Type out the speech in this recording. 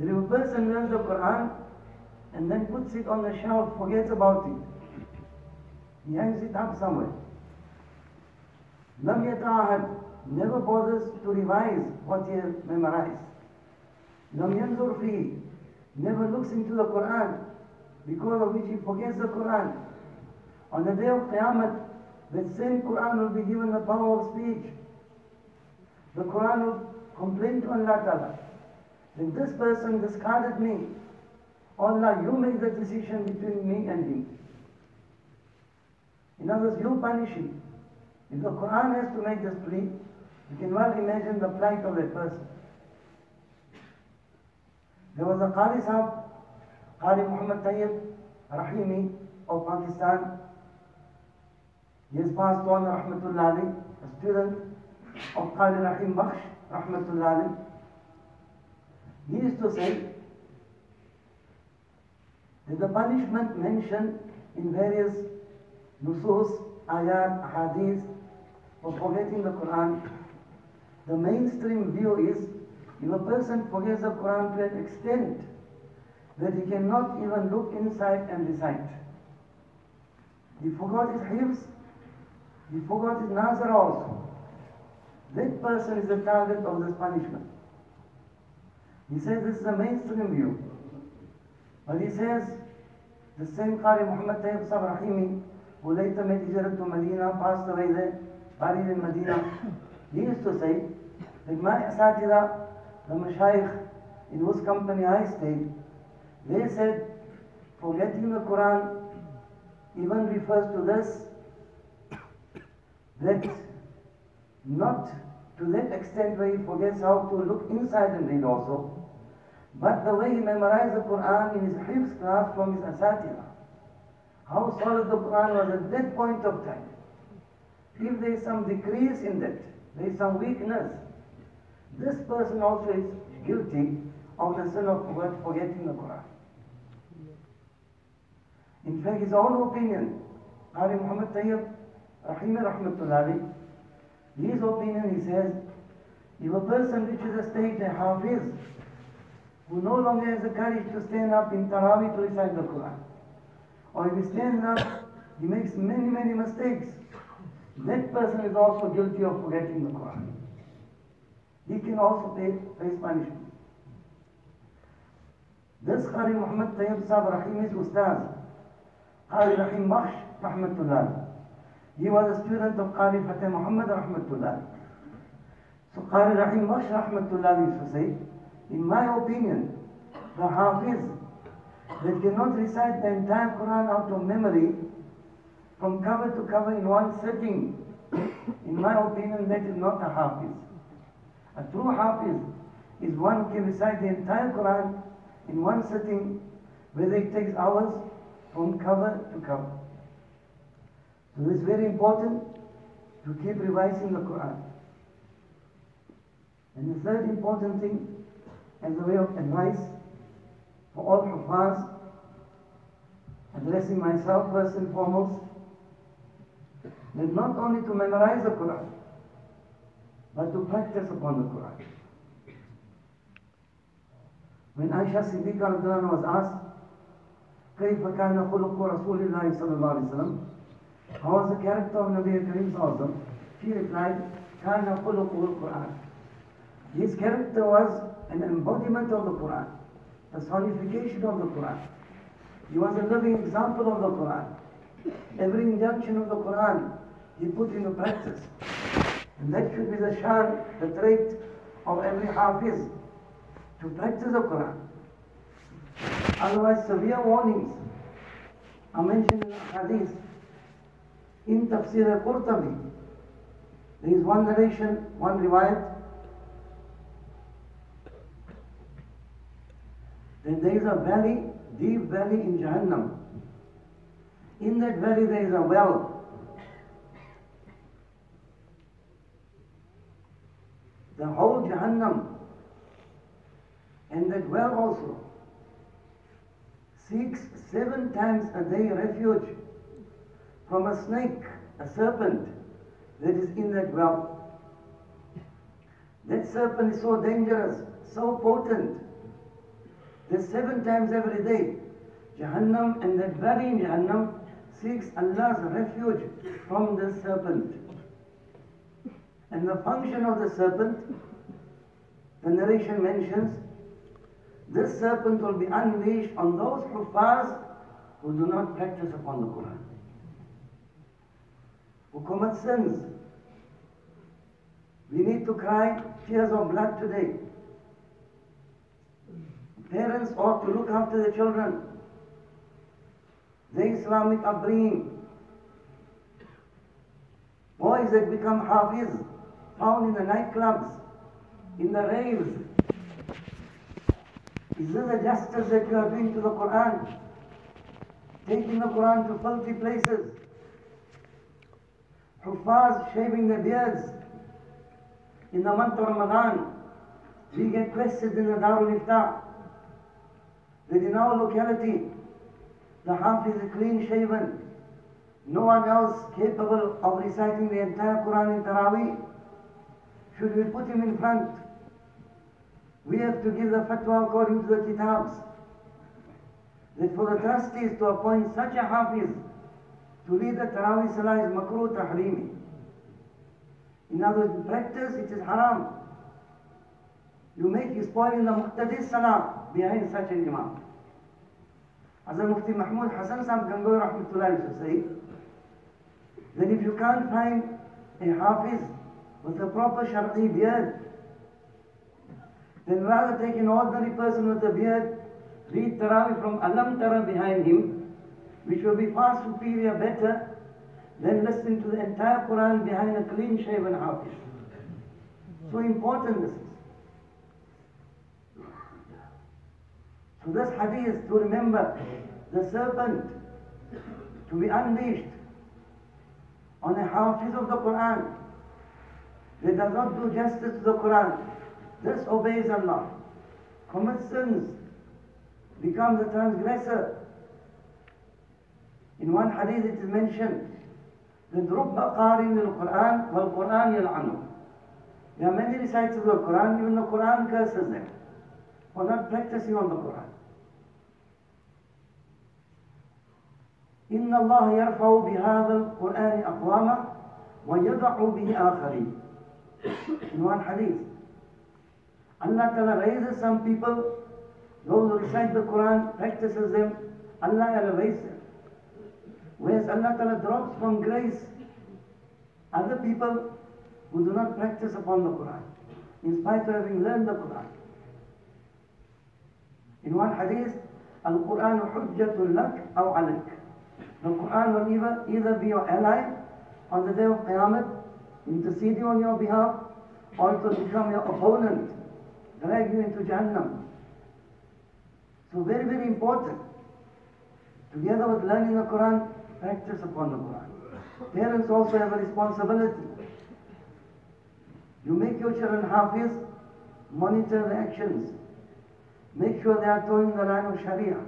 That if a person learns the Quran and then puts it on the shelf, forgets about it, he hangs it up somewhere. Lam yata'ahad, never bothers to revise what he has memorized. Lam yanzur fihi, never looks into the Quran, because of which he forgets the Quran. On the day of Qiyamah, that same Quran will be given the power of speech. The Quran will complain to Allah Ta'ala, then this person discarded me. Allah, you make the decision between me and him. In other words, you punish him. If the Quran has to make this plea, you can well imagine the plight of that person. There was a Qari Sahib, Qari Muhammad Tayyib Rahimi of Pakistan. He has passed on, Rahmatullah Ali, a student of Qari Rahim Bakhsh, Rahmatullah Ali. He used to say that the punishment mentioned in various nusus, ayat, hadith for forgetting the Quran, the mainstream view is if a person forgets the Quran to an extent that he cannot even look inside and recite. He forgot his hifz, he forgot his nazar also. That person is the target of this punishment. He says this is a mainstream view. But he says, the same Qari Muhammad Tayyib Sahib Rahimi, who later made hijrat to Medina, passed away there, buried in Medina, he used to say that my asatida, the mashayikh in whose company I stayed, they said forgetting the Quran even refers to this, that not to that extent where he forgets how to look inside and read also, but the way he memorized the Quran in his hifz class from his asatira. How solid the Quran was at that point of time. If there is some decrease in that, there is some weakness, this person also is guilty of the sin of forgetting the Quran. In fact, his own opinion, Qari Muhammad Tayyib Rahimi Rahmatullahi, his opinion, he says, if a person reaches a stage, a hafiz, who no longer has the courage to stand up in Taraweeh to recite the Quran, or if he stands up, he makes many mistakes, that person is also guilty of forgetting the Quran. He can also face punishment. This Qari Muhammad Tayyib Sahib Rahimi's Ustaz, Qari Rahim Bakhsh Rahmatullah, he was a student of Qari Fateh Muhammad Rahmatullah. So Qari Rahim Bakhsh Rahmatullah used to say, in my opinion, the Hafiz that cannot recite the entire Quran out of memory from cover to cover in one sitting, in my opinion, that is not a Hafiz. A true Hafiz is one who can recite the entire Quran in one sitting, whether it takes hours from cover to cover. So it is very important to keep revising the Quran. And the third important thing, as a way of advice for all Hufaz, addressing myself first and foremost, is not only to memorize the Quran, but to practice upon the Quran. When Aisha Siddiqa radhiyallahu anha was asked, كيف كان خلق رسول الله صلى الله عليه وسلم, how was the character of Nabi Kareem sallallahu alaihi wasallam? She replied, كان خلقه القرآن. His character was an embodiment of the Quran, personification of the Quran. He was a living example of the Quran. Every injunction of the Quran he put into practice. And that should be the shan, the trait of every Hafiz, to practice the Quran. Otherwise, severe warnings are mentioned in the Hadith. In Tafsir al-Qurtubi, there is one narration, one riwayat, that there is a valley, deep valley in Jahannam. In that valley there is a well. The whole Jahannam and that well also seeks 7 times a day refuge from a snake, a serpent that is in that well. That serpent is so dangerous, so potent, There's 7 times every day. Jahannam, and that very Jahannam seeks Allah's refuge from the serpent. And the function of the serpent, the narration mentions, this serpent will be unleashed on those kuffars who do not practice upon the Quran, who commit sins. We need to cry tears of blood today. Parents ought to look after their children, their Islamic upbringing. Boys that become hafiz, found in the nightclubs, in the raves. Is this a justice that you are doing to the Quran? Taking the Quran to filthy places. Huffaz shaving their beards. In the month of Ramadan, we get questions in the Darul Iftah that in our locality, the Hafiz is clean shaven. No one else capable of reciting the entire Quran in Taraweeh. Should we put him in front? We have to give the fatwa according to the kitabs, that for the trustees to appoint such a Hafiz to lead the Taraweeh Salah is makruh tahrimi. In other words, in practice it is haram. You spoil in the Muqtadi Salah behind such an Imam. As a Mufti Mahmud Hassan Sahib Gangohi Rahmatullah used to say, that if you can't find a Hafiz with a proper Shar'i beard, then rather take an ordinary person with a beard, read Taraweeh from Alam Tara behind him, which will be far superior, better, than listening to the entire Quran behind a clean-shaven Hafiz. So important this is. So this hadith, to remember the serpent to be unleashed on a Hafiz of the Quran that does not do justice to the Quran, disobeys Allah, commits sins, becomes a transgressor. In one hadith it is mentioned that رُبَّ قَارٍ لِلْقُرْآنِ وَالْقُرْآنِ يَلْعَنُهُ. There are many reciters of the Quran, even the Quran curses them for not practicing on the Quran. إِنَّ اللَّهَ يَرْفَعُ بِهَذَا الْقُرْآنِ أَقْوَامًا وَيَضَعُ بِهِ آخَرِينَ. In one hadith, Allah Ta'ala raises some people, those who recite the Quran, practices them, Allah elevates them. Whereas Allah Ta'ala drops from grace other people who do not practice upon the Quran, in spite of having learned the Quran. In one hadith, Al-Quran hujjatun lak aw alik. The Quran will either be your ally on the day of Qiyamah, interceding on your behalf, or it will become your opponent, drag you into Jahannam. So very, very important. Together with learning the Quran, practice upon the Quran. Parents also have a responsibility. You make your children Hafiz, monitor the actions. Make sure they are towing the line of Sharia.